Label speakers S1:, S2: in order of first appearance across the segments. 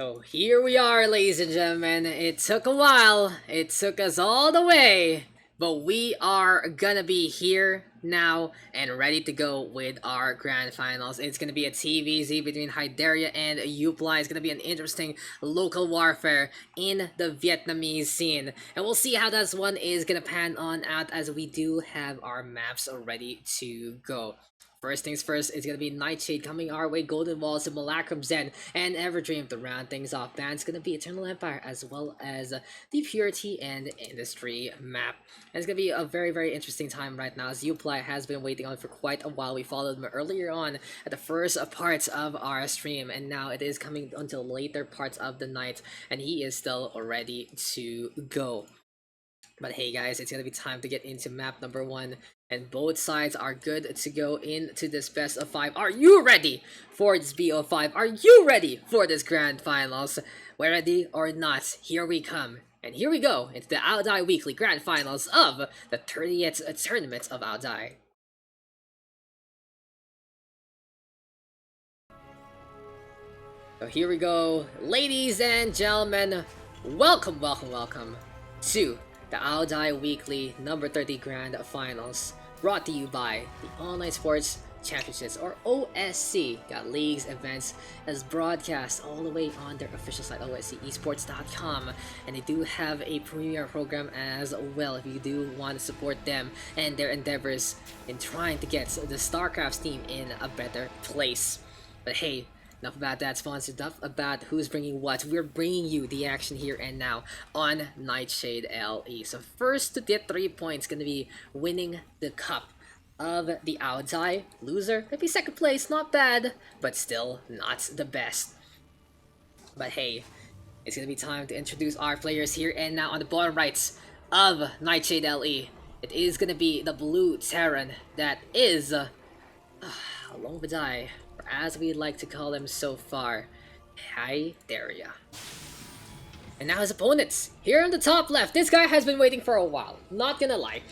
S1: So here we are, ladies and gentlemen. It took a while. It took us all the way. But we are gonna be here now and ready to go with our grand finals. It's gonna be a TVZ between Hyderia and Uply. It's gonna be an interesting local warfare in the Vietnamese scene. And we'll see how this one is gonna pan on out, as we do have our maps ready to go. First things first, it's gonna be Nightshade coming our way, Golden Wall, Simulacrum, Zen, and Everdream to round things off. Band's gonna be Eternal Empire, as well as the Purity and Industry map. And it's gonna be a very interesting time right now, as Uply has been waiting on for quite a while. We followed him earlier on at the first parts of our stream, and now it is coming until later parts of the night, and he is still ready to go. But hey guys, it's gonna be time to get into map number 1, and both sides are good to go into this best of 5. Are you ready for this BO5? Are you ready for this grand finals? We're ready or not, here we come. And here we go into the Uply Weekly Grand Finals of the 30th Tournament of Uply. So here we go, ladies and gentlemen, welcome to the Uply Weekly number 30 Grand Finals, brought to you by the Online Sports Championships, or OSC. Got leagues, events, as broadcast all the way on their official site, oscesports.com, and they do have a premier program as well if you do want to support them and their endeavors in trying to get the StarCraft team in a better place. But hey, enough about that sponsor, enough about who's bringing what. We're bringing you the action here and now on Nightshade LE. So first to get 3 points, gonna be winning the cup of the Uply. Loser, maybe second place, not bad, but still not the best. But hey, it's gonna be time to introduce our players here and now on the bottom right of Nightshade LE. It is gonna be the blue Terran that is Hyderia, as we like to call them so far, Hyderia. And now his opponents, here on the top left. This guy has been waiting for a while, not gonna lie.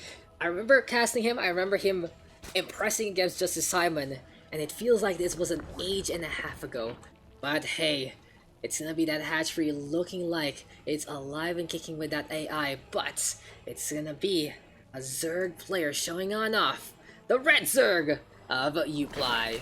S1: I remember casting him, I remember him impressing against Justice Simon, and it feels like this was an age and a half ago. But hey, it's gonna be that hatchery looking like it's alive and kicking with that AI, but it's gonna be a Zerg player showing on off, the Red Zerg of Uply.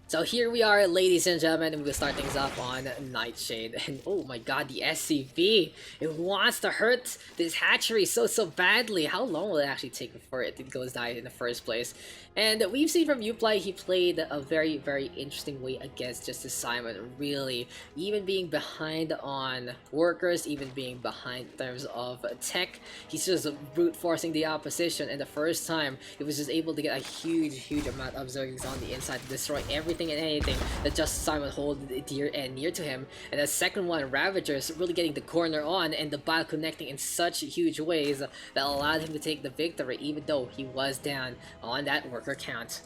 S1: So here we are, ladies and gentlemen, and we'll start things off on Nightshade. And oh my god, the SCV! It wants to hurt this hatchery so badly. How long will it actually take before it goes die in the first place? And we've seen from Uply, he played a very interesting way against Justice Simon, really. Even being behind on workers, even being behind in terms of tech, he's just brute forcing the opposition, and the first time, he was just able to get a huge amount of Zerglings on the inside to destroy everything and anything that Justice Simon hold dear and near to him. And the second one, Ravagers, really getting the corner on, and the battle connecting in such huge ways that allowed him to take the victory, even though he was down on that worker count.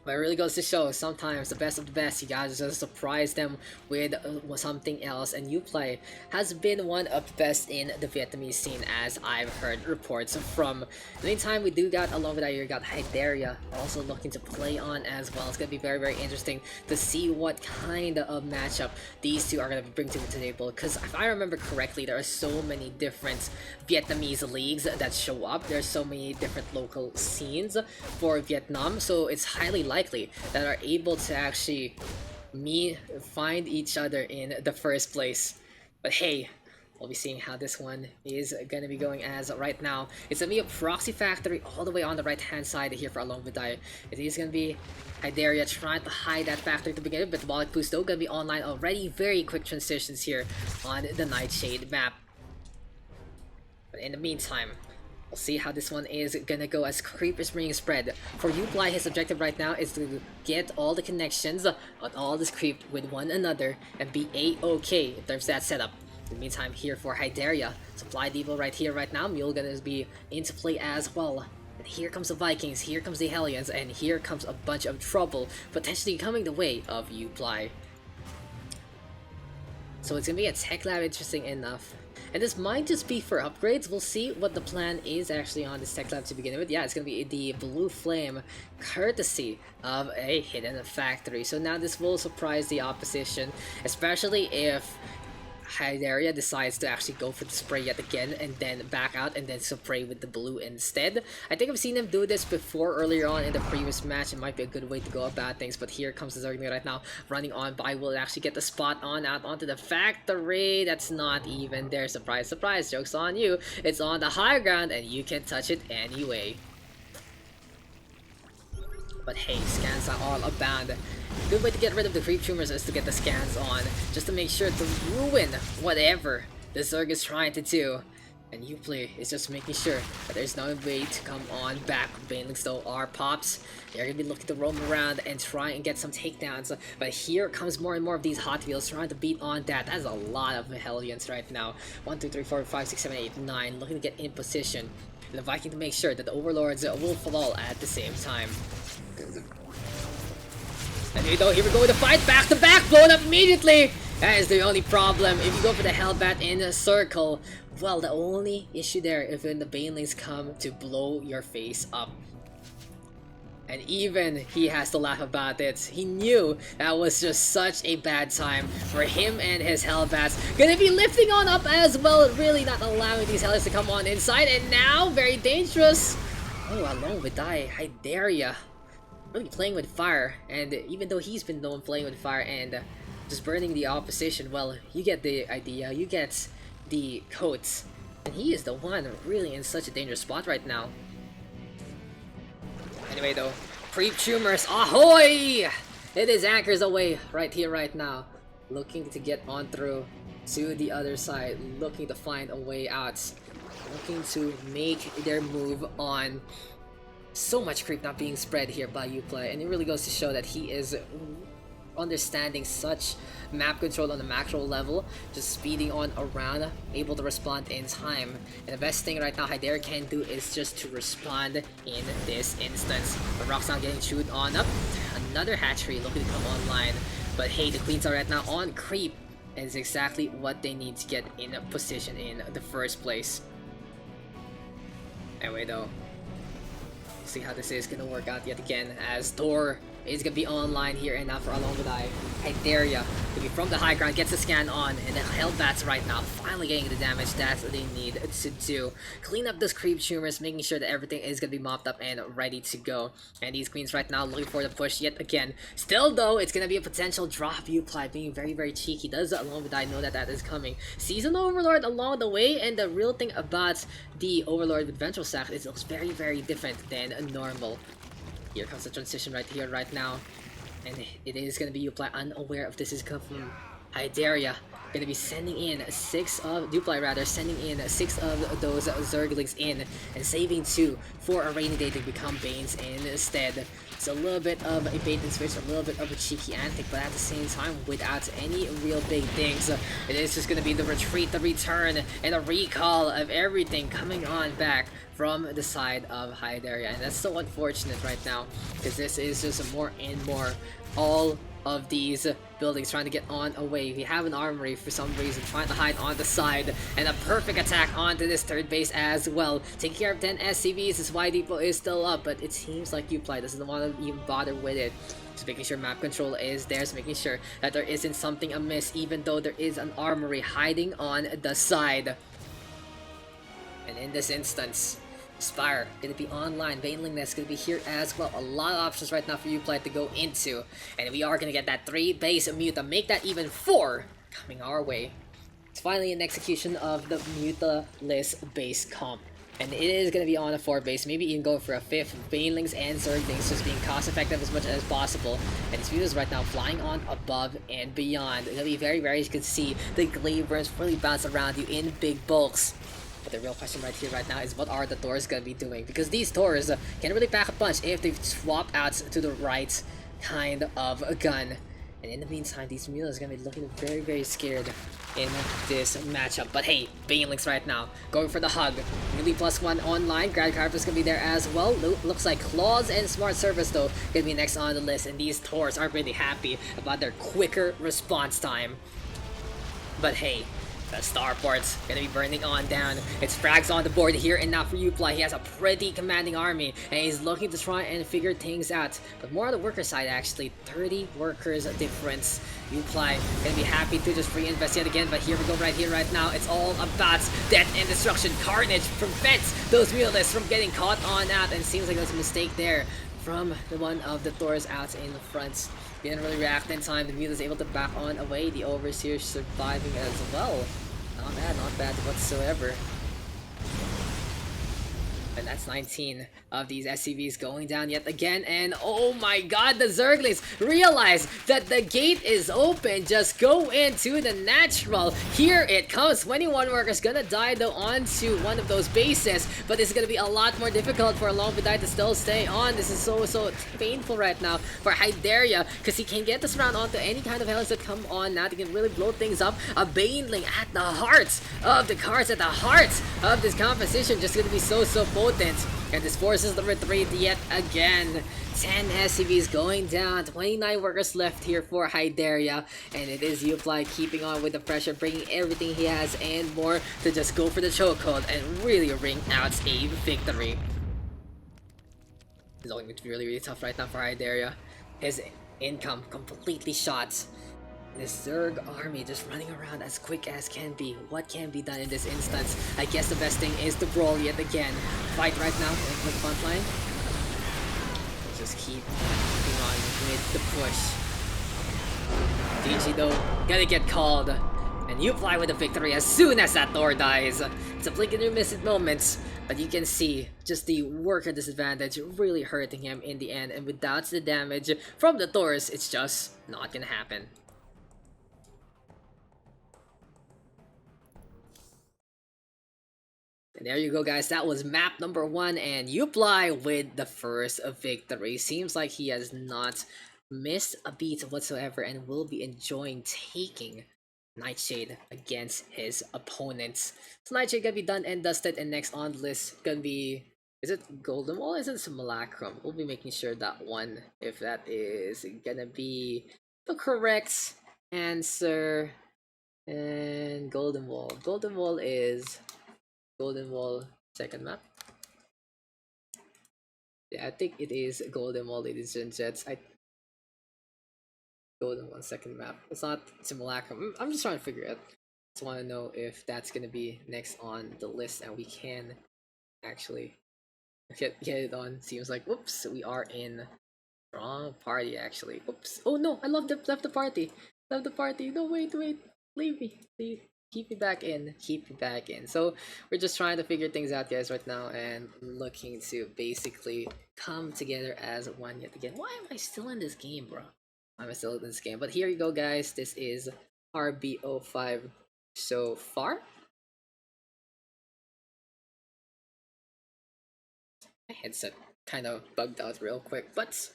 S1: But it really goes to show, sometimes the best of the best, you guys just surprise them with something else. And Uply has been one of the best in the Vietnamese scene, as I've heard reports from. In the meantime, we do got, along with that, you got Hyderia also looking to play on as well. It's going to be very interesting to see what kind of matchup these two are going to bring to the table. Because if I remember correctly, there are so many different Vietnamese leagues that show up. There's so many different local scenes for Vietnam, so it's highly likely that are able to actually find each other in the first place. But hey, we'll be seeing how this one is gonna be going as right now. It's gonna be a proxy factory all the way on the right hand side here for Along Vidai. It is gonna be Hyderia trying to hide that factory to begin with, but Bollock Poo still gonna be online already. Very quick transitions here on the Nightshade map. But in the meantime, we'll see how this one is gonna go as creep is being spread. For Uply, his objective right now is to get all the connections on all this creep with one another and be a-okay in terms of that setup. In the meantime, here for Hyderia, Supply Depot right here, right now, Mule gonna be into play as well. And here comes the Vikings, here comes the Hellions, and here comes a bunch of trouble potentially coming the way of Uply. So it's gonna be a tech lab, interesting enough. And this might just be for upgrades. We'll see what the plan is actually on this tech lab to begin with. Yeah, it's gonna be the blue flame, courtesy of a hidden factory. So now this will surprise the opposition, especially if Hyderia decides to actually go for the spray yet again and then back out and then spray with the blue instead. I think I've seen him do this before earlier on in the previous match. It might be a good way to go about things, but here comes the Zergling right now running on by. Will actually get the spot on out onto the factory. That's not even there. Surprise, surprise. Joke's on you. It's on the high ground and you can touch it anyway. But hey, scans are all abound. Good way to get rid of the creep tumors is to get the scans on, just to make sure to ruin whatever the Zerg is trying to do. And Uply is just making sure that there's no way to come on back. Banelings though are pops. They're gonna be looking to roam around and try and get some takedowns. But here comes more and more of these Hot Wheels trying to beat on that. That's a lot of Hellions right now. 1, 2, 3, 4, 5, 6, 7, 8, 9. Looking to get in position. And the Viking to make sure that the Overlords will fall at the same time. And here we go with the fight, back to back, blown up immediately! That is the only problem. If you go for the Hellbat in a circle, well, the only issue there is when the Banelings come to blow your face up. And even he has to laugh about it. He knew that was just such a bad time for him and his Hellbats. Gonna be lifting on up as well, really not allowing these Hellions to come on inside. And now, very dangerous. Oh, alone with Hyderia. Really playing with fire, and even though he's been known playing with fire and just burning the opposition, well, you get the idea, you get the coats, and he is the one really in such a dangerous spot right now. Anyway though, creep tumors, ahoy! It is anchors away right here, right now, looking to get on through to the other side, looking to find a way out, looking to make their move on. So much creep not being spread here by Uply, and it really goes to show that he is understanding such map control on the macro level, just speeding on around, able to respond in time. And the best thing right now Hyderia can do is just to respond in this instance. The Rock's not getting chewed on up. Another hatchery looking to come online, but hey, the Queens are right now on creep, and it's exactly what they need to get in a position in the first place. Anyway though, see how this is gonna work out yet again, as Thor is gonna be online here and now for along with Hyderia to be from the high ground, gets the scan on, and the Hellbats right now finally getting the damage that they need to do. Clean up those creep tumors, making sure that everything is gonna be mopped up and ready to go. And these Queens right now looking for the push yet again. Still though, it's gonna be a potential drop. Uply being very, very cheeky. Does along with know that that is coming. Sees an Overlord along the way, and the real thing about the Overlord with Ventral Sack is it looks very, very different than normal. Here comes the transition right here, right now. And it is going to be Uply unaware of this is coming from Hyderia. Going to be sending in sending in 6 of those Zerglings in and saving 2 for a rainy day to become Banes instead. It's a little bit of a bait and switch, a little bit of a cheeky antic, but at the same time, without any real big things, it is just going to be the retreat, the return, and a recall of everything coming on back from the side of Hyderia. And that's so unfortunate right now, because this is just more and more all of these buildings trying to get on away. We have an armory for some reason trying to hide on the side, and a perfect attack onto this third base as well. Taking care of 10 SCVs, this Y depot is still up, but it seems like Uply doesn't want to even bother with it. Just making sure map control is there, so making sure that there isn't something amiss, even though there is an armory hiding on the side. And in this instance, Spire gonna be online, Baneling Nest gonna be here as well. A lot of options right now for Uply to go into, and we are gonna get that 3 base Muta, make that even 4 coming our way. It's finally an execution of the Muta-less base comp, and it is gonna be on a 4 base, maybe even go for a 5th. Banelings and Zerglings just being cost effective as much as possible, and these Mutas right now flying on above and beyond. It's gonna be very, very, you can see the glaive burns really bounce around you in big bulks. But the real question right here, right now, is what are the Thors gonna be doing? Because these Thors can really pack a punch if they swap out to the right kind of a gun. And in the meantime, these Mutas are gonna be looking very, very scared in this matchup. But hey, Banelings right now going for the hug. Melee +1 online. Grad Carpus gonna be there as well. Looks like Claws and Smart Service though gonna be next on the list. And these Thors aren't really happy about their quicker response time. But hey, The starport's gonna be burning on down. It's frags on the board here and now for Uply. He has a pretty commanding army and he's looking to try and figure things out. But more on the worker side actually. 30 workers difference. Uply gonna be happy to just reinvest yet again, but here we go right here, right now. It's all about death and destruction. Carnage prevents those realists from getting caught on out, and it seems like there's a mistake there from the one of the Thors out in the front. Didn't really react in time. The Mule is able to back on away. The Overseer surviving as well. Not bad whatsoever. And that's 19 of these SCVs going down yet again. And oh my god, the Zerglings realize that the gate is open. Just go into the natural. Here it comes. 21 workers gonna die though onto one of those bases. But this is gonna be a lot more difficult for Long Vidai to still stay on. This is so painful right now for Hyderia, because he can get this round onto any kind of hells that come on now. He can really blow things up. A Baneling at the heart of the cards, at the heart of this composition. Just gonna be so potent. And this forces the retreat yet again. 10 SCVs going down, 29 workers left here for Hyderia, and it is Uply keeping on with the pressure, bringing everything he has and more to just go for the chokehold and really wring out a victory. It's going to be really tough right now for Hyderia. His income completely shot. This Zerg army just running around as quick as can be. What can be done in this instance? I guess the best thing is to brawl yet again. Fight right now in the front line. Just keep on with the push. GG though, gonna get called. And you fly with a victory as soon as that door dies. It's a blink and you miss it moments. But you can see just the worker disadvantage really hurting him in the end. And without the damage from the Thors, it's just not gonna happen. And there you go, guys. That was map number 1, and Uply with the first victory. Seems like he has not missed a beat whatsoever and will be enjoying taking Nightshade against his opponents. So Nightshade gonna be done and dusted, and next on the list gonna be... Is it Golden Wall or is it Simulacrum? We'll be making sure that one, if that is gonna be the correct answer. And Golden Wall. Golden Wall is... Golden Wall second map. Yeah, I think it is Golden Wall, ladies and gents. Golden Wall second map. It's not Simulacrum. I'm just trying to figure it. Just want to know if that's gonna be next on the list, and we can actually get it on. Seems like, whoops, we are in wrong party actually. Oops. Oh no, I left the party. Left the party. No, wait, leave me. Leave. Keep me back in. Keep me back in. So we're just trying to figure things out, guys, right now, and looking to basically come together as one yet again. Why am I still in this game, bro? Why am I still in this game? But here you go, guys. This is RBO5 so far. My headset kind of bugged out real quick, but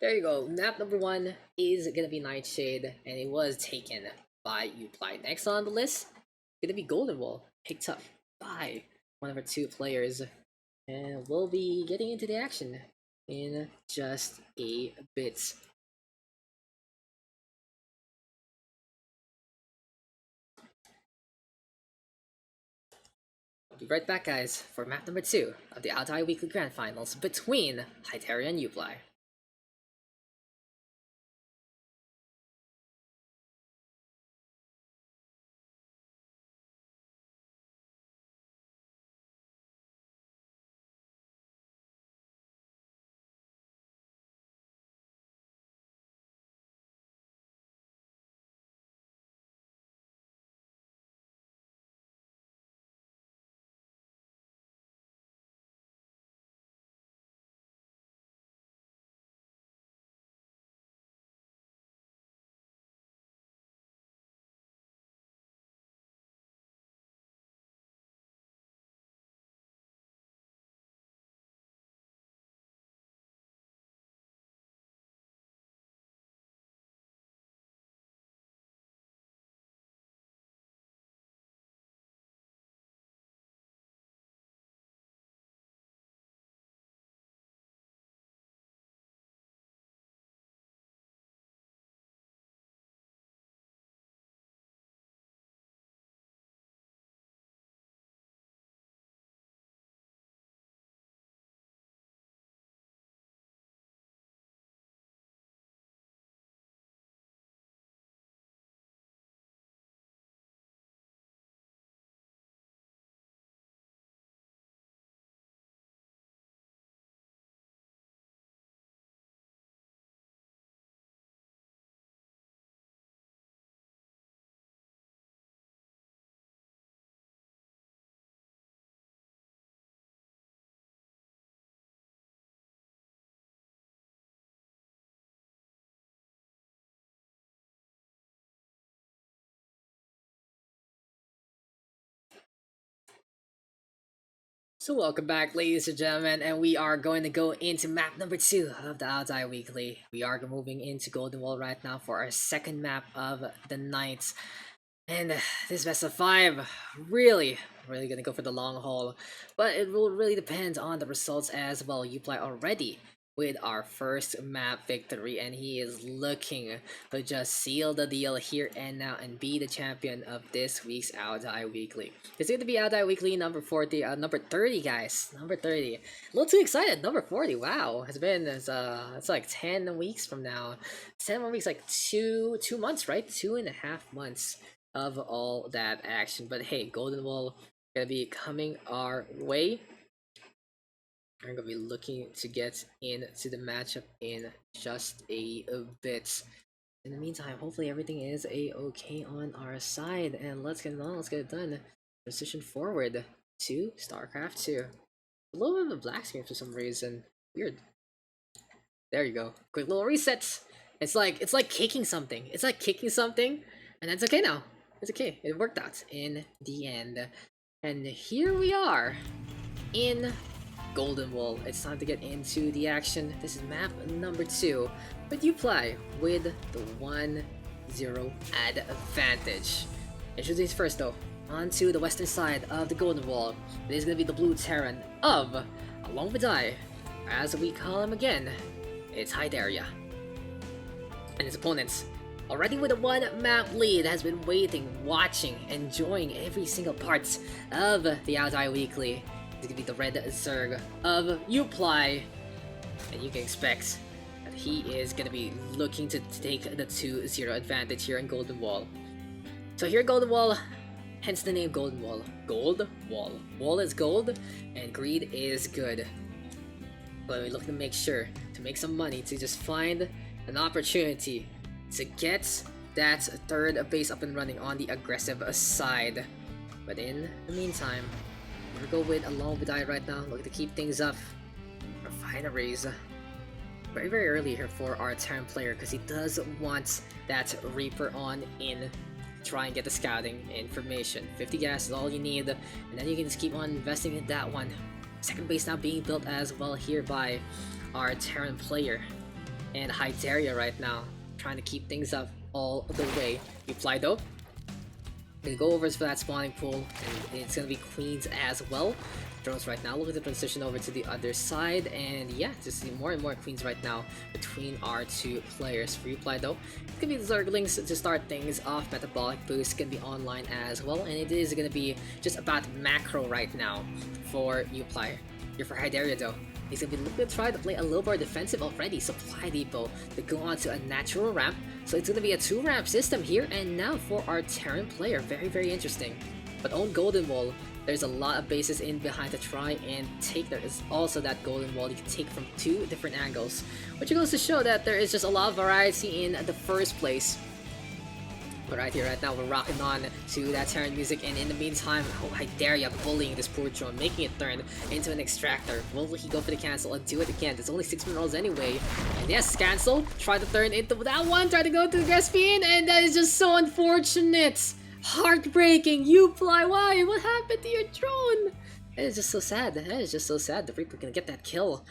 S1: there you go. Map number 1 is gonna be Nightshade, and it was taken by Uply. Next on the list, gonna be Golden Wall, picked up by one of our 2 players, and we'll be getting into the action in just a bit. I'll be right back, guys, for map number 2 of the Uply Weekly Grand Finals between Hyderia and Uply. So welcome back, ladies and gentlemen, and we are going to go into map number 2 of the Uply Weekly. We are moving into Golden Wall right now for our second map of the night. And this best of 5, really gonna go for the long haul. But it will really depend on the results as well. Uply already with our first map victory, and he is looking to just seal the deal here and now and be the champion of this week's Uply Weekly. It's going to be Uply Weekly number 40, number 30, guys. Number 30. A little too excited. Number 40. Wow, it's like 10 weeks from now. 10 more weeks, like two months, right? 2.5 months of all that action. But hey, Golden Wall gonna be coming our way. We're gonna be looking to get into the matchup in just a bit. In the meantime, hopefully everything is okay on our side, and let's get it on. Let's get it done. Transition forward to StarCraft 2. A little bit of a black screen for some reason. Weird. There you go. Quick little reset. It's like kicking something. It's like kicking something, and that's okay now. It's okay. It worked out in the end. And here we are in Golden Wall. It's time to get into the action. This is map number 2, but Uply with the 1-0 advantage. Introduce first though, onto the western side of the Golden Wall. It is going to be the blue Terran of Along with I, as we call him again. It's Hyderia. And his opponents, already with a 1 map lead, has been waiting, watching, enjoying every single part of the Uply Weekly. It's gonna be the red Zerg of Uply, and you can expect that he is gonna be looking to take the 2-0 advantage here in Golden Wall. So here Golden Wall, hence the name Golden Wall. Gold Wall. Wall is gold, and greed is good. But we're looking to make sure to make some money, to just find an opportunity to get that third base up and running on the aggressive side. But in the meantime, we're going with Along with I right now, looking to keep things up. Refineries. Very early here for our Terran player, because he does want that Reaper on in. Try and get the scouting information. 50 gas is all you need, and then you can just keep on investing in that one. Second base now being built as well here by our Terran player. And Hyderia right now, trying to keep things up all the way. Uply though, gonna go over for that spawning pool, and it's gonna be queens as well. Drones right now, look at the transition over to the other side, and yeah, just see more and more queens right now between our two players. For Uply though, it's gonna be the Zerglings to start things off. Metabolic boost gonna be online as well, and it is gonna be just about macro right now for Uply. Here for Hyderia though, he's gonna be looking to try to play a little more defensive already. Supply depot to go on to a natural ramp, so it's gonna be a 2-ramp system here and now for our Terran player. Very interesting. But on Golden Wall, there's a lot of bases in behind to try and take. There is also that Golden Wall you can take from 2 different angles, which goes to show that there is just a lot of variety in the first place. But right here, right now, we're rocking on to that Terran music, and in the meantime, Hyderia bullying this poor drone, making it turn into an extractor. Will he go for the cancel and do it again? There's only 6 minerals anyway. And yes, cancel. Try to turn into that one, try to go to the Gaspian, and that is just so unfortunate. Heartbreaking. Uply, why? What happened to your drone? That is just so sad. That is just so sad. The Reaper gonna get that kill.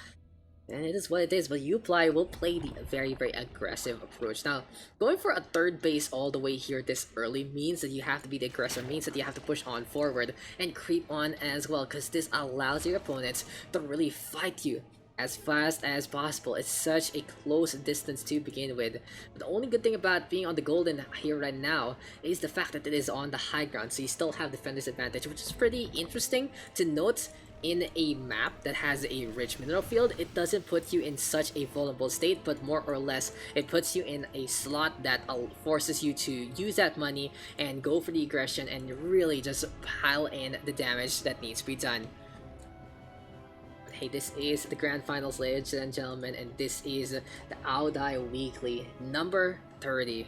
S1: And it is what it is, but Uply will play the very aggressive approach. Now, going for a third base all the way here this early means that you have to be the aggressor, means that you have to push on forward and creep on as well, because this allows your opponents to really fight you as fast as possible. It's such a close distance to begin with. But the only good thing about being on the golden here right now is the fact that it is on the high ground, so you still have defender's advantage, which is pretty interesting to note. In a map that has a rich mineral field, it doesn't put you in such a vulnerable state, but more or less it puts you in a slot that forces you to use that money and go for the aggression and really just pile in the damage that needs to be done. But hey, this is the grand finals, ladies and gentlemen, and this is the Uply Weekly number 30.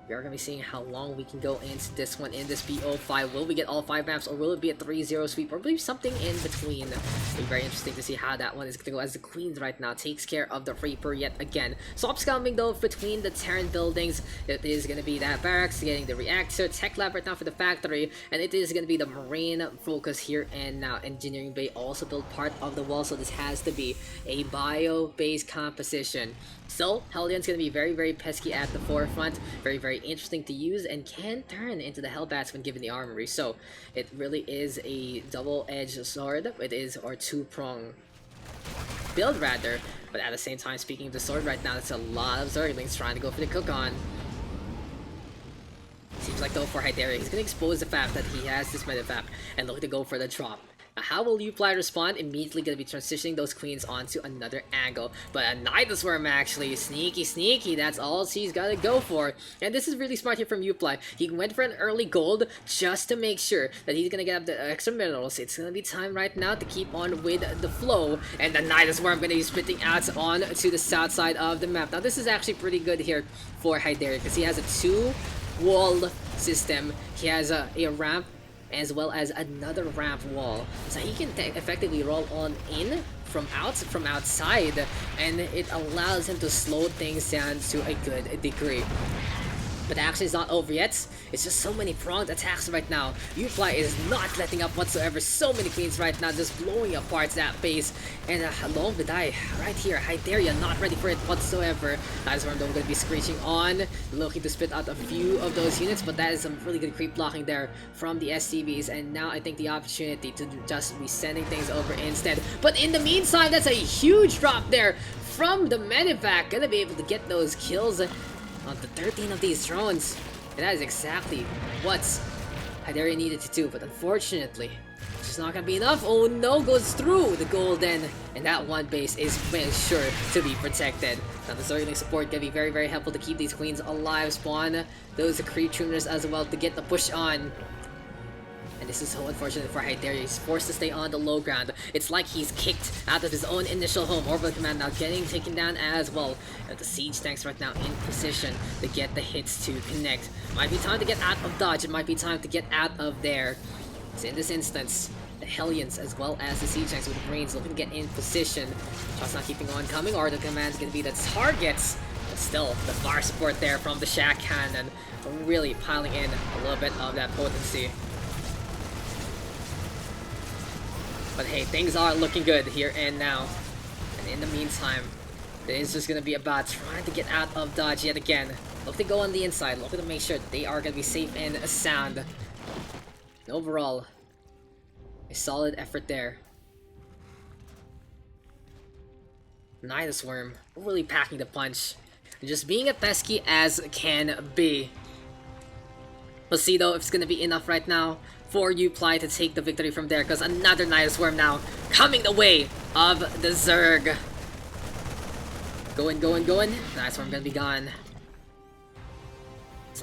S1: We are going to be seeing how long we can go into this one in this BO5. Will we get all 5 maps, or will it be a 3-0 sweep, or maybe something in between? It'll be very interesting to see how that one is going to go, as the Queens right now takes care of the Reaper yet again. Swaps coming though between the Terran buildings. It is going to be that barracks getting the reactor, tech lab right now for the factory, and it is going to be the marine focus here and now. Engineering bay also built part of the wall, so this has to be a bio-based composition. Still, Helion's going to be very, very pesky at the forefront. Very, very interesting to use and can turn into the Hellbats when given the armory. So, it really is a double-edged sword. It is, or two-prong build rather. But at the same time, speaking of the sword right now, it's a lot of Zerglings trying to go for the cook-on. Seems like though for Hyderia, he's going to expose the fact that he has this medevac and look to go for the drop. How will Uply respond? Immediately going to be transitioning those queens onto another angle. But a Nightshade Swarm actually, sneaky, that's all she's got to go for. And this is really smart here from Uply. He went for an early gold just to make sure that he's going to get up the extra minerals. It's going to be time right now to keep on with the flow. And the Nightshade Swarm going to be spitting out on to the south side of the map. Now this is actually pretty good here for Hyderia because he has a 2-wall system. He has a ramp as well as another ramp wall, so he can effectively roll on in from outside, and it allows him to slow things down to a good degree. But the action is not over yet. It's just so many pronged attacks right now. Uply is not letting up whatsoever. So many queens right now, just blowing apart that base. And Long Vidai right here. Hyderia not ready for it whatsoever. That's where I'm going to be screeching on, looking to spit out a few of those units. But that is some really good creep blocking there from the SCVs. And now I think the opportunity to just be sending things over instead. But in the meantime, that's a huge drop there from the medevac. Gonna be able to get those kills on the 13 of these drones, and that is exactly what Hyderia needed to do, but unfortunately, it's just not gonna be enough. Oh no, goes through the golden, and that one base is very sure to be protected. Now the Zergling support gonna be very, very helpful to keep these queens alive, spawn those creep tuners as well to get the push on. And this is so unfortunate for Hyderia. He's forced to stay on the low ground. It's like he's kicked out of his own initial home. Orbital Command now getting taken down as well. And the siege tanks right now in position to get the hits to connect. Might be time to get out of dodge. It might be time to get out of there. So in this instance, the Hellions as well as the siege tanks with the Marines looking to get in position. Shots not keeping on coming. Orbital Command is going to be the targets. But still, the fire support there from the Shack Cannon really piling in a little bit of that potency. But hey, things are looking good here and now. And in the meantime, it is just going to be about trying to get out of dodge yet again. Look to go on the inside. Look to make sure that they are going to be safe and sound. And overall, a solid effort there. Nightshade Swarm really packing the punch. And just being as pesky as can be. We'll see though if it's going to be enough right now for Uply to take the victory from there, because another Nightshade Swarm now coming the way of the Zerg. Going. Nightshade Swarm gonna be gone. It's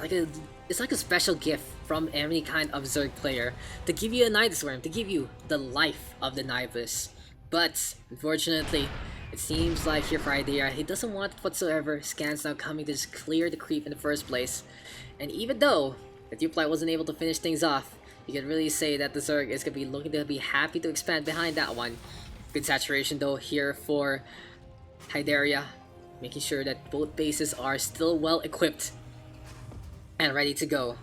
S1: like a special gift from any kind of Zerg player to give you a Nightshade Swarm, to give you the life of the Nihilus. But unfortunately, it seems like here for Hyderia, he doesn't want it whatsoever. Scans now coming to just clear the creep in the first place. And even though that Uply wasn't able to finish things off, you can really say that the Zerg is going to be looking to be happy to expand behind that one. Good saturation though here for Hyderia, making sure that both bases are still well equipped and ready to go.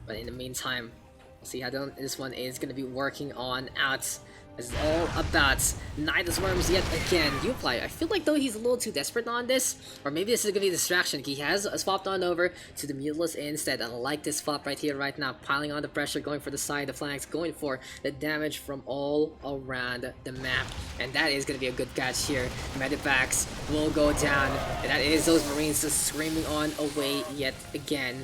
S1: But in the meantime, we'll see how this one is going to be working on out. This is all about Nightshade Swarms yet again. Uply, I feel like though he's a little too desperate on this, or maybe this is going to be a distraction. He has swapped on over to the Mutalisk instead, and I like this swap right here, right now, piling on the pressure, going for the side, the flanks, going for the damage from all around the map, and that is going to be a good catch here. Medivacs will go down, and that is those Marines just screaming on away yet again.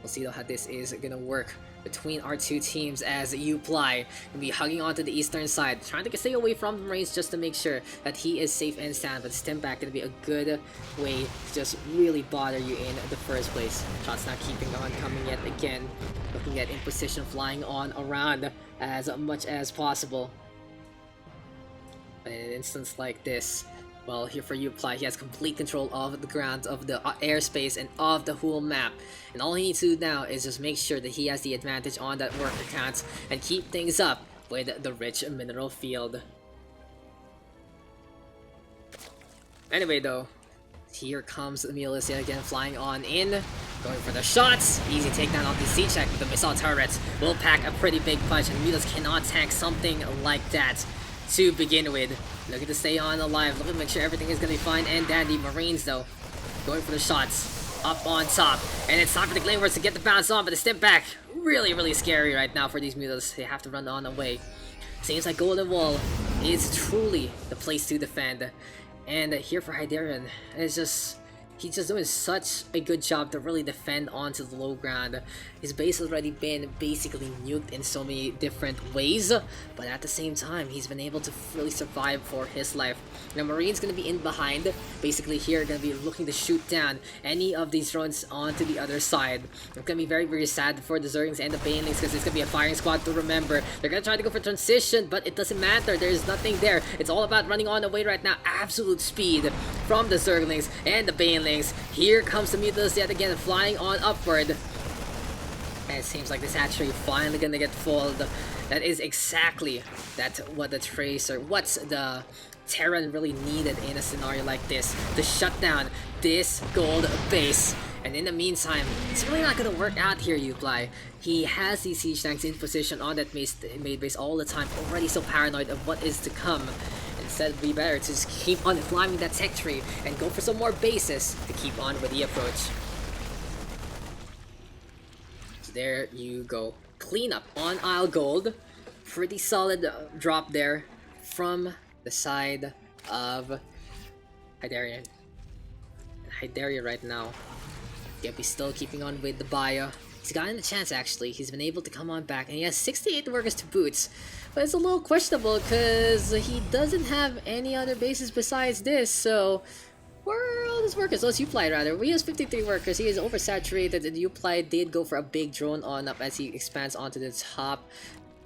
S1: We'll see though how this is going to work between our two teams, as Uply will be hugging onto the eastern side, trying to stay away from the Marines just to make sure that he is safe and sound. But stem back gonna be a good way to just really bother you in the first place. Shots not keeping on coming yet again, looking at in position, flying on around as much as possible. But in an instance like this, Well, here for Uply, he has complete control of the ground, of the airspace, and of the whole map. And all he needs to do now is just make sure that he has the advantage on that worker count and keep things up with the rich mineral field. Anyway though, here comes the Mulus yet again, flying on in, going for the shots. Easy takedown on the siege check with the missile turrets. Will pack a pretty big punch, and Mulus cannot tank something like that to begin with. Looking to stay on alive, looking to make sure everything is going to be fine and dandy. Marines though, going for the shots up on top, and it's time for the Claymores to get the bounce on, but the step back, really scary right now for these Mulus. They have to run on away. Seems like Golden Wall is truly the place to defend. And here for Hyderia, it's just, he's just doing such a good job to really defend onto the low ground. His base has already been basically nuked in so many different ways, but at the same time, he's been able to really survive for his life. Now, Marine's going to be in behind, basically here, going to be looking to shoot down any of these drones onto the other side. It's going to be very sad for the Zerglings and the Banelings, because it's going to be a firing squad to remember. They're going to try to go for transition, but it doesn't matter. There's nothing there. It's all about running on away right now. Absolute speed from the Zerglings and the Banelings. Here comes the Mutas yet again, flying on upward. And it seems like this hatchery finally gonna get fooled. That is exactly what the Tracer, what's the Terran really needed in a scenario like this, to shut down this gold base. And in the meantime, it's really not gonna work out here, Uply. He has these siege tanks in position on that main base all the time, already so paranoid of what is to come. Instead, it'd be better to just keep on climbing that tech tree and go for some more bases to keep on with the approach. So there you go. Clean up on Isle Gold. Pretty solid drop there from the side of Hyderia. Hyderia right now. Yep, he's still keeping on with the bio. He's gotten a chance actually. He's been able to come on back, and he has 68 workers to boot. But it's a little questionable because he doesn't have any other bases besides this, so where are all his workers? Oh, it's Uply rather. He has 53 workers. He is oversaturated, and Uply did go for a big drone on up as he expands onto the top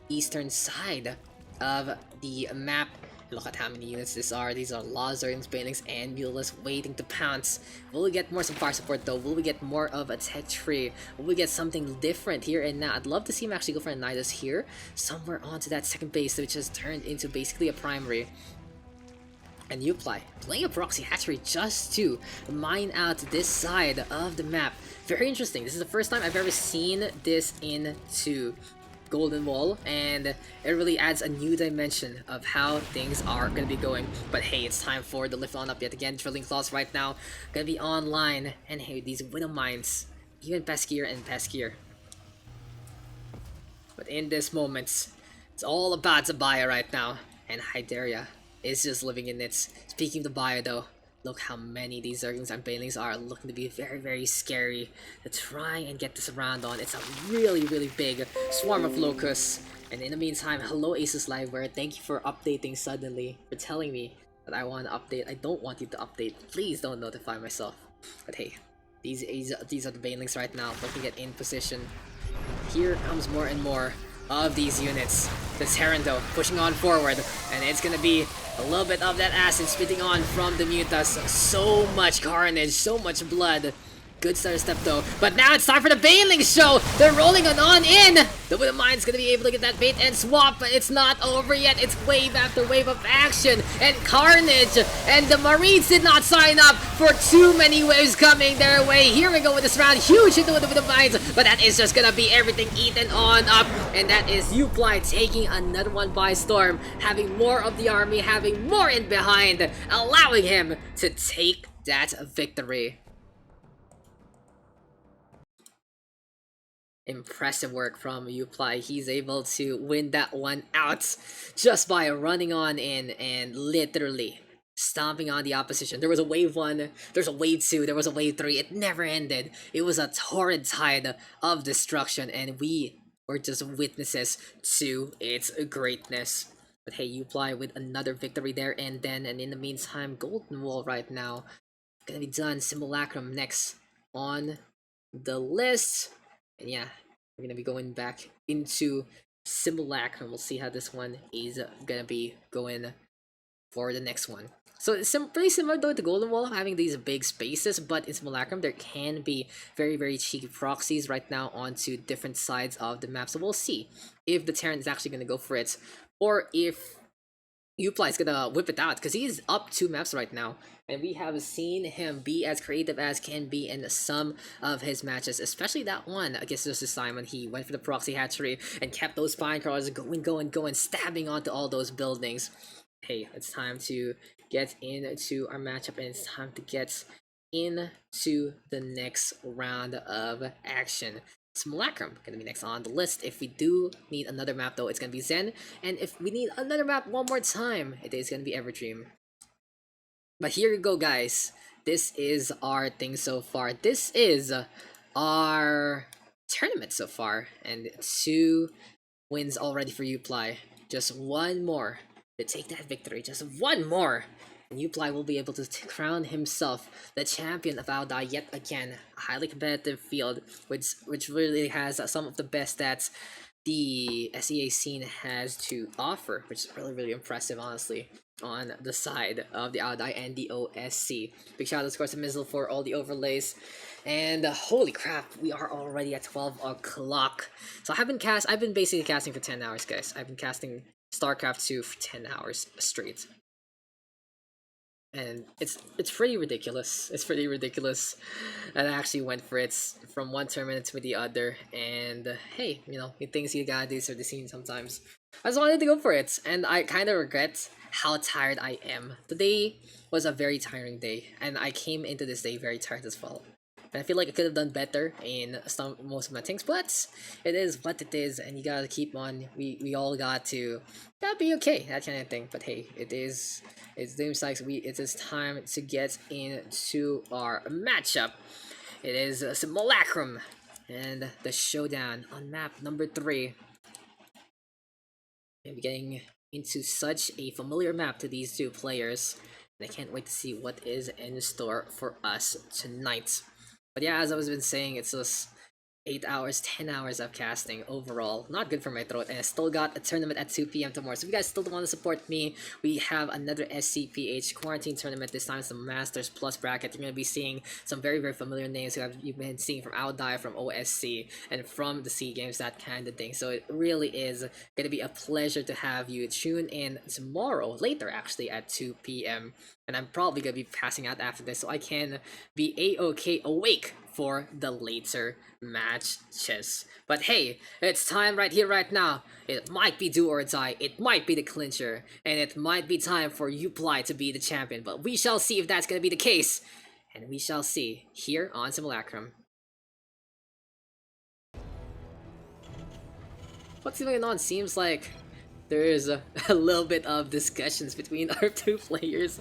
S1: eastern side of the map. Look at how many units these are. These are Lazarans, Banelings, and Mulus waiting to pounce. Will we get more some fire support though? Will we get more of a tech tree? Will we get something different here and now? I'd love to see him actually go for a Nidus here, somewhere onto that second base, which has turned into basically a primary. And Uply playing a proxy hatchery just to mine out this side of the map. Very interesting. This is the first time I've ever seen this into Golden Wall, and it really adds a new dimension of how things are going to be going. But hey, it's time for the lift on up yet again. Drilling claws right now going to be online, and hey, these widow mines, even peskier and peskier. But in this moment, it's all about the bio right now, and Hyderia is just living in it. Speaking of the bio though, look how many these Zerglings and Banelings are looking to be very scary to try and get this round on. It's a really big swarm of locusts. And in the meantime, hello Asus Liveware, thank you for updating suddenly, for telling me that I want to update. I don't want you to update. Please don't notify myself. But hey, these are the Banelings right now, looking at in position. Here comes more and more of these units. The Terran though, pushing on forward, and it's gonna be a little bit of that acid spitting on from the Mutas. So much carnage, so much blood. Good starter step though, but now it's time for the Banelings show! They're rolling on in! The Widow Mine's gonna be able to get that bait and swap, but it's not over yet. It's wave after wave of action and carnage, and the Marines did not sign up for too many waves coming their way. Here we go with this round, huge into the Widow Mines, but that is just gonna be everything eaten on up, and that is Uply taking another one by storm, having more of the army, having more in behind, allowing him to take that victory. Impressive work from Uply. He's able to win that one out just by running on in and literally stomping on the opposition. There was a wave 1, there's a wave 2, there was a wave 3. It never ended. It was a torrid tide of destruction, and we were just witnesses to its greatness. But hey, Uply with another victory there and then, and in the meantime, Golden Wall right now gonna be done. Simulacrum next on the list. And yeah, we're gonna be going back into Simulacrum. We'll see how this one is gonna be going for the next one. So it's pretty similar though to Golden Wall, having these big spaces, but in Simulacrum there can be very cheeky proxies right now onto different sides of the map. So we'll see if the Terran is actually gonna go for it, or if Uply is gonna whip it out, because he's up 2 maps right now, and we have seen him be as creative as can be in some of his matches, especially that one against Justice Simon. He went for the proxy hatchery and kept those spine crawlers going, stabbing onto all those buildings. Hey, it's time to get into our matchup, and it's time to get into the next round of action. Simulacrum gonna be next on the list. If we do need another map though, it's gonna be Zen, and if we need another map one more time, it is gonna be Everdream. But here you go, guys. This is our thing so far. This is our tournament so far, and 2 wins already for Uply. Just one more to take that victory. Just one more, and Uply will be able to crown himself the champion of Aodai yet again. A highly competitive field, which really has some of the best stats the SEA scene has to offer, which is really impressive, honestly, on the side of the Aodai and the OSC. Big shout out, of course, to Mizzle for all the overlays. And holy crap, we are already at 12 o'clock. So I've been basically casting for 10 hours, guys. I've been casting StarCraft 2 for 10 hours straight. And it's pretty ridiculous. It's pretty ridiculous. I actually went for it from one tournament to the other, and hey, you know, the things you gotta do for the scene sometimes. I just wanted to go for it, and I kind of regret how tired I am. Today was a very tiring day, and I came into this day very tired as well. And I feel like I could have done better in most of my things, but it is what it is, and you gotta keep on. We all gotta be okay, that kind of thing. But hey, it seems like it is time to get into our matchup. It is Simulacrum and the showdown on map number 3. And we're getting into such a familiar map to these 2 players, and I can't wait to see what is in store for us tonight. But yeah, as I was been saying, it's just 8 hours, 10 hours of casting overall. Not good for my throat, and I still got a tournament at 2 PM tomorrow. So if you guys still want to support me, we have another SCPH quarantine tournament. This time it's the Masters Plus bracket. You're going to be seeing some very familiar names who you've been seeing from Aodai, from OSC, and from the SEA Games, that kind of thing. So it really is going to be a pleasure to have you tune in tomorrow, later actually, at 2 PM. And I'm probably going to be passing out after this, so I can be A-OK awake for the later matches. But hey, it's time right here, right now. It might be do or die, it might be the clincher, and it might be time for Uply to be the champion. But we shall see if that's going to be the case, and we shall see here on Simulacrum. What's going on? Seems like there's a little bit of discussions between our 2 players,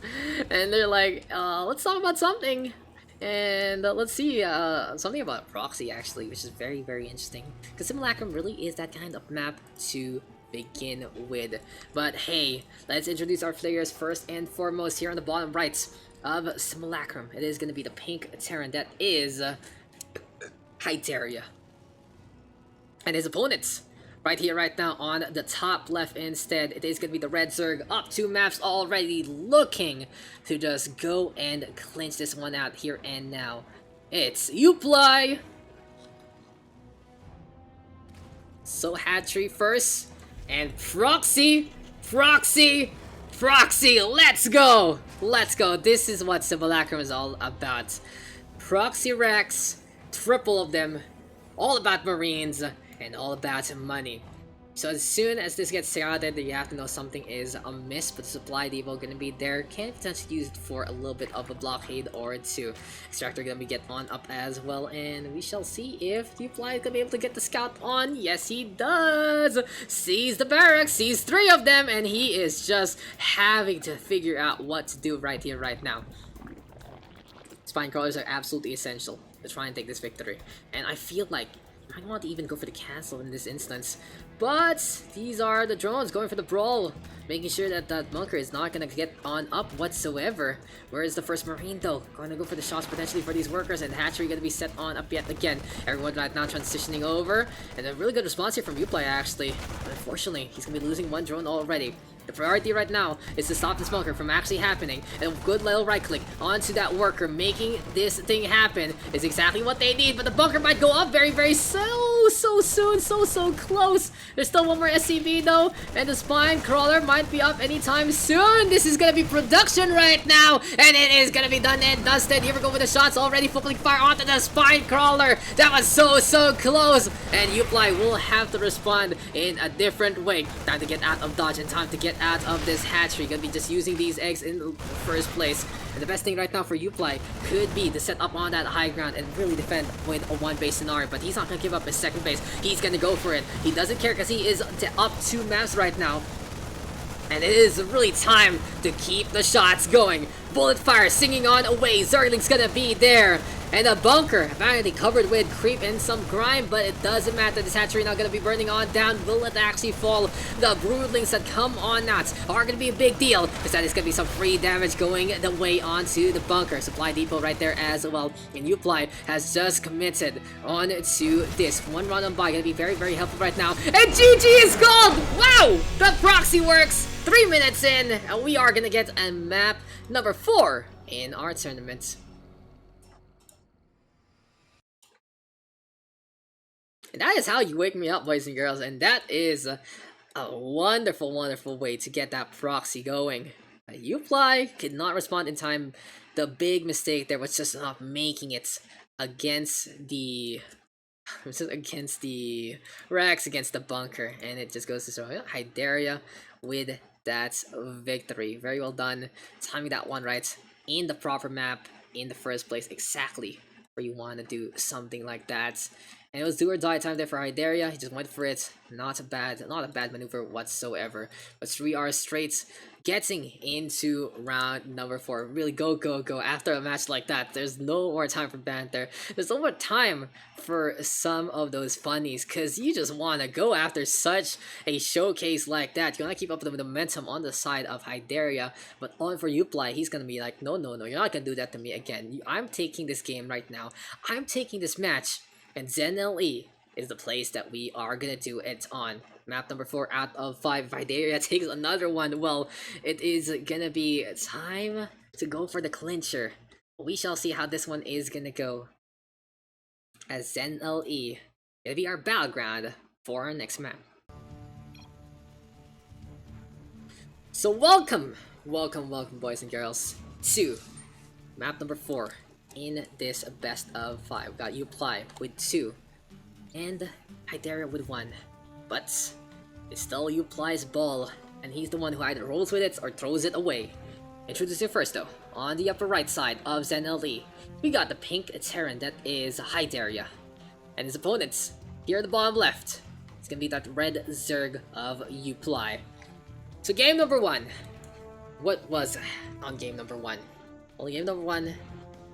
S1: and they're like, let's talk about something. And let's see, something about proxy actually, which is very interesting, because Simulacrum really is that kind of map to begin with. But hey, let's introduce our players first and foremost. Here on the bottom right of Simulacrum, it is going to be the pink Terran, that is Hyderia, and his opponents right here, right now, on the top left instead, it is going to be the Red Zerg, up 2 maps already, looking to just go and clinch this one out here and now. It's Uply! So hatchery first, and Proxy! Let's go! This is what Simulacrum is all about. Proxy racks, triple of them, all about Marines, and all about money. So as soon as this gets started, you have to know something is amiss, but the supply depot gonna be there. Can potentially use it for a little bit of a blockade or 2. Extractor gonna be get on up as well, and we shall see if Uply is gonna be able to get the scout on. Yes, he does! Sees the barracks, sees 3 of them, and he is just having to figure out what to do right here, right now. Spine crawlers are absolutely essential to try and take this victory, and I feel like I want to even go for the cancel in this instance, but these are the drones going for the brawl, making sure that that bunker is not going to get on up whatsoever. Where is the first Marine though? Going to go for the shots potentially for these workers, and hatchery going to be set on up yet again. Everyone right now transitioning over, and a really good response here from Uply actually. But unfortunately, he's going to be losing 1 drone already. The priority right now is to stop this bunker from actually happening, and a good little right click onto that worker, making this thing happen is exactly what they need, but the bunker might go up very so soon, so close. There's still one more SCV though, and the spine crawler might be up anytime soon. This is gonna be production right now, and it is gonna be done and dusted. Here we go with the shots already, focusing fire onto the spine crawler. That was so close, and Uply will have to respond in a different way. Time to get out of dodge and time to get out of this hatchery. Gonna be just using these eggs in the first place. And the best thing right now for Uply could be to set up on that high ground and really defend with a one base scenario. But he's not gonna give up his second base. He's gonna go for it. He doesn't care because he is up 2 maps right now. And it is really time to keep the shots going. Bullet fire singing on away. Zergling's gonna be there. And a bunker apparently covered with creep and some grime, but it doesn't matter. This hatchery not gonna be burning on down. Will it actually fall? The broodlings that come on that are gonna be a big deal, because that is gonna be some free damage going the way onto the bunker. Supply depot right there as well. And Uply has just committed on to this. One run on by gonna be very helpful right now. And GG is gold! Wow! The proxy works! 3 minutes in, and we are gonna get a map number 4 in our tournament. And that is how you wake me up, boys and girls, and that is a wonderful way to get that proxy going. Uply could not respond in time. The big mistake there was just not making it against the Rex, against the bunker, and it just goes to show Hyderia with that victory. Very well done, timing that one right in the proper map in the first place, exactly where you want to do something like that. And it was do or die time there for Hyderia. He just went for it. Not a bad maneuver whatsoever. But 3 hours straight, getting into round number 4. Really go after a match like that. There's no more time for banter. There's no more time for some of those funnies, because you just want to go after such a showcase like that. You want to keep up with the momentum on the side of Hyderia. But on for Uply, he's going to be like, no, you're not going to do that to me again. I'm taking this game right now. I'm taking this match. And ZenLE is the place that we are gonna do it on. Map number 4 out of 5. If Hyderia takes another one, well, it is gonna be time to go for the clincher. We shall see how this one is gonna go, as ZenLE gonna be our battleground for our next map. So welcome boys and girls to map number 4 in this best of 5. We got Uply with 2 and Hyderia with 1, but it's still Uply's ball, and he's the one who either rolls with it or throws it away. Introducing first though, on the upper right side of ZenLE, we got the pink Terran that is Hyderia, and his opponents here at the bottom left, it's gonna be that red Zerg of Uply. So game number 1, what was on game number 1? Well, game number 1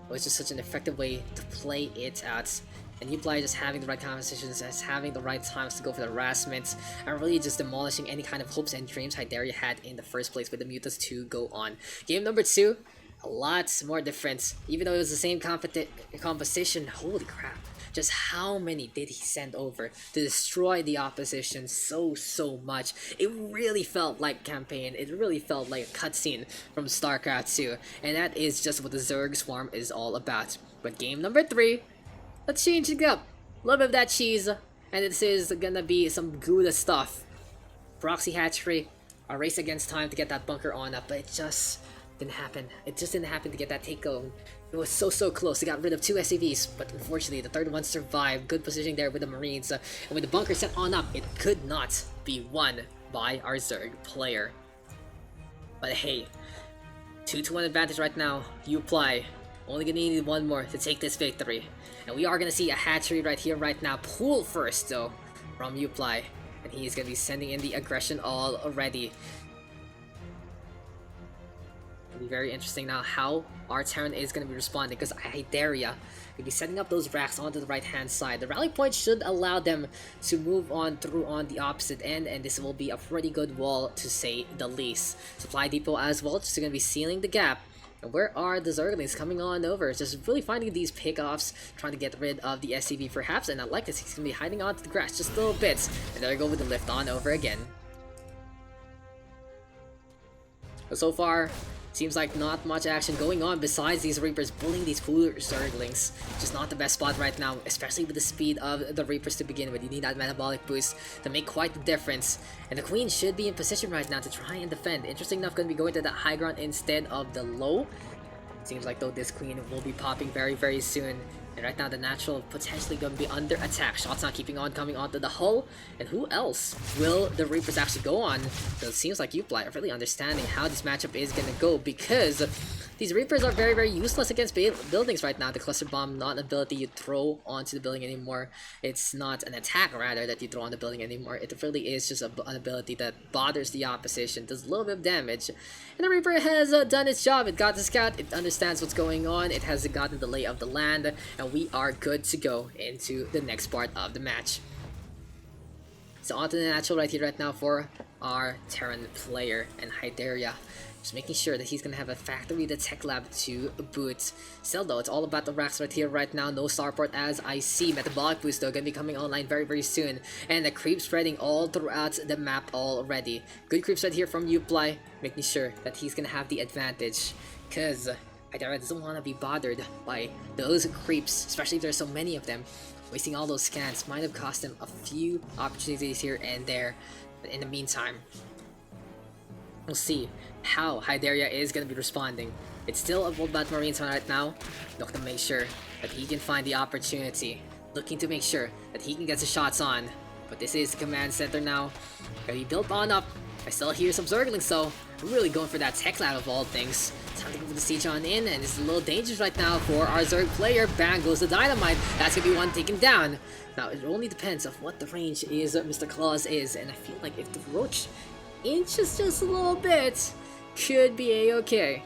S1: was just such an effective way to play it out, and Uply just having the right compositions, just having the right times to go for the harassment, and really just demolishing any kind of hopes and dreams Hyderia had in the first place with the mutants to go on. Game number 2, a lot more different, even though it was the same composition. Holy crap, just how many did he send over to destroy the opposition so much. It really felt like campaign. It really felt like a cutscene from StarCraft 2, and that is just what the Zerg Swarm is all about. But game number 3, let's change it up. A little bit of that cheese, and this is gonna be some Gouda stuff. Proxy hatchery, a race against time to get that bunker on up, but it just didn't happen. It just didn't happen to get that takeover. It was so close. They got rid of 2 SCVs, but unfortunately the third one survived. Good positioning there with the Marines, and with the bunker set on up, it could not be won by our Zerg player. But hey, 2-1 advantage right now. Uply only gonna need 1 more to take this victory, and we are gonna see a hatchery right here right now. Pull first though from Uply, and he's gonna be sending in the aggression already. It'll be very interesting now how our Terran is going to be responding, because Hyderia will be setting up those racks onto the right hand side. The rally point should allow them to move on through on the opposite end, and this will be a pretty good wall to say the least. Supply depot as well, just going to be sealing the gap. And where are the Zerglings coming on over? Just really finding these pickoffs, trying to get rid of the SCV perhaps, and I like this, he's going to be hiding onto the grass just a little bit. And there we go with the lift on over again. But so far, seems like not much action going on besides these Reapers bullying these cooler Zerglings. Just not the best spot right now, especially with the speed of the Reapers to begin with. You need that metabolic boost to make quite the difference. And the Queen should be in position right now to try and defend. Interesting enough, going to be going to the high ground instead of the low. Seems like though this Queen will be popping very soon. And right now the natural potentially going to be under attack. Shots not keeping on coming onto the hull. And who else will the Reapers actually go on? So it seems like Uply are really understanding how this matchup is going to go, because these Reapers are very useless against buildings right now. The cluster bomb, not an ability you throw onto the building anymore. It's not an attack rather that you throw on the building anymore. It really is just an ability that bothers the opposition, does a little bit of damage. And the Reaper has done its job. It got the scout, it understands what's going on, it has gotten the lay of the land, and we are good to go into the next part of the match. So on to the natural right here right now for our Terran player, and Hyderia. Just making sure that he's gonna have a factory, the tech lab to boot. Still though, it's all about the racks right here right now. No starport as I see. Metabolic boost though gonna be coming online very soon. And the creep spreading all throughout the map already. Good creep spread here from Uply, making sure that he's gonna have the advantage. Cause Hyderia doesn't want to be bothered by those creeps, especially if there's so many of them. Wasting all those scans might have cost him a few opportunities here and there. But in the meantime, we'll see how Hyderia is going to be responding. It's still a Bold Bat Marines right now. Looking to make sure that he can find the opportunity. Looking to make sure that he can get the shots on. But this is the command center now. Gotta be built on up. I still hear some Zerglings, so I'm really going for that tech lab of all things. Time to go for the siege on in, and it's a little dangerous right now for our Zerg player. Bang goes the dynamite. That's gonna be one taken down. Now it only depends of what the range is Mr. Claus is, and I feel like if the Roach inches just a little bit, could be a-okay.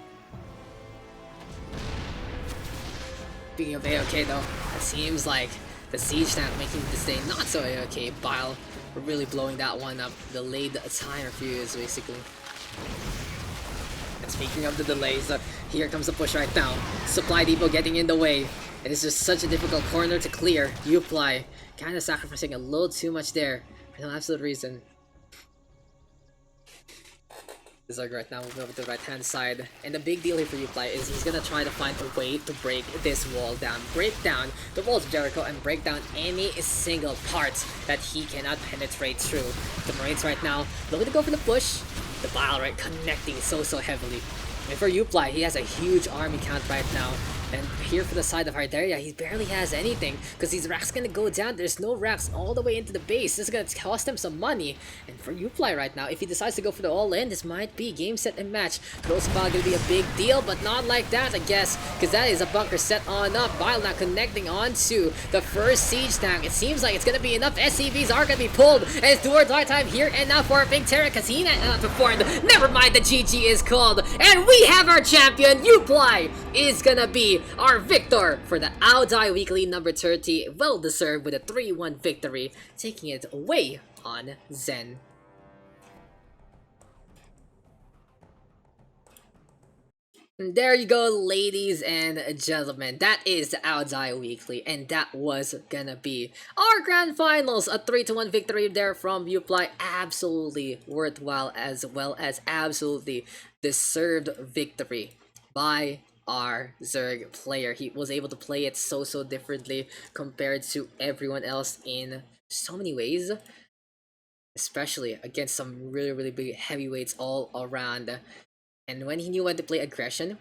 S1: Speaking of a-okay though, it seems like the siege tank making this day not so a-okay. Bile really blowing that one up. Delayed time fuse basically. And speaking of the delays, here comes the push right now. Supply depot getting in the way. It is just such a difficult corner to clear. Uply kind of sacrificing a little too much there for no absolute reason. Zerg right now moving over to the right hand side, and the big deal here for Uply is he's gonna try to find a way to break this wall down, break down the walls of Jericho, and break down any single part that he cannot penetrate through. The Marines right now looking to go for the push. The Bile right connecting so heavily. And for Uply, he has a huge army count right now. And here for the side of Hyderia, he barely has anything because these racks gonna go down. There's no racks all the way into the base. This is gonna cost him some money. And for Uply right now, if he decides to go for the all-in, this might be game, set, and match. Close ball gonna be a big deal, but not like that, I guess, because that is a bunker set on up. Bile now connecting onto the first siege tank. It seems like it's gonna be enough. SCVs are gonna be pulled, and it's do or die time here and now for Big Terra because he not performed. Never mind, the GG is called, and we have our champion. Uply is gonna be our victor for the Audi Weekly number 30. Well deserved with a 3-1 victory, taking it away on Zen. And there you go, ladies and gentlemen. That is the Audi Weekly, and that was gonna be our grand finals. A 3-1 victory there from Uply. Absolutely worthwhile, as well as absolutely deserved victory by our Zerg player. He was able to play it so differently compared to everyone else in so many ways, especially against some really big heavyweights all around. And when he knew when to play aggression,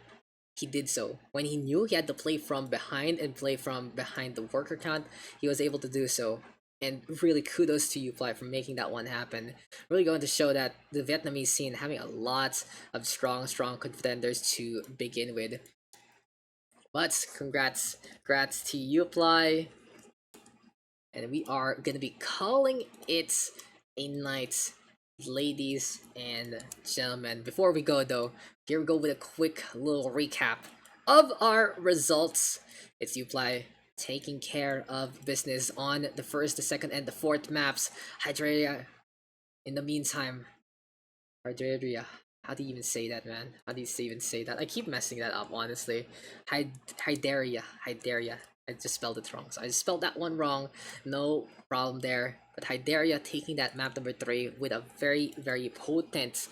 S1: he did so. When he knew he had to play from behind and play from behind the worker count, he was able to do so. And really kudos to Uply for making that one happen. Really going to show that the Vietnamese scene having a lot of strong contenders to begin with. But congrats to Uply. And we are gonna be calling it a night, ladies and gentlemen. Before we go though, here we go with a quick little recap of our results. It's Uply taking care of business on the first, the second, and the fourth maps. Hyderia, in the meantime, Hyderia. How do you even say that, man? How do you even say that? I keep messing that up, honestly. Hyderia. I just spelled it wrong. So I just spelled that one wrong. No problem there. But Hyderia taking that map number 3 with a very potent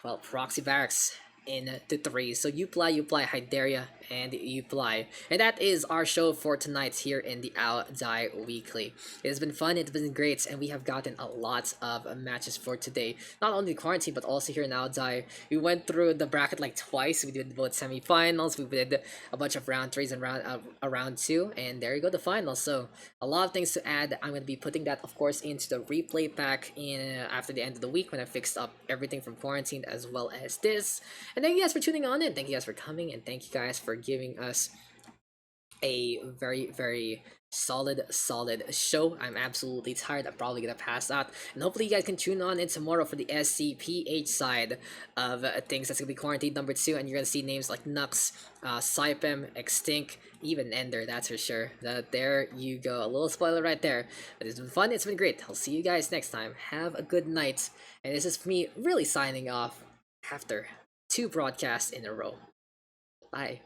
S1: well, proxy barracks in the three. So Uply, Hyderia, and Uply. And that is our show for tonight here in the Outdie Weekly. It has been fun, it's been great, and we have gotten a lot of matches for today. Not only quarantine, but also here in Outdie. We went through the bracket like twice. We did both semifinals, we did a bunch of round threes and round two, and there you go, the finals. So a lot of things to add. I'm going to be putting that, of course, into the replay pack in after the end of the week when I fixed up everything from quarantine as well as this. And thank you guys for tuning on in. Thank you guys for coming, and thank you guys for giving us a very solid show. I'm absolutely tired. I'm probably gonna pass out, and hopefully you guys can tune on in tomorrow for the SCPH side of things. That's gonna be quarantine number 2, and you're gonna see names like Nux, Saipem, Extinct, even Ender. That's for sure. There you go. A little spoiler right there. But it's been fun. It's been great. I'll see you guys next time. Have a good night. And this is me really signing off after 2 broadcasts in a row. Bye.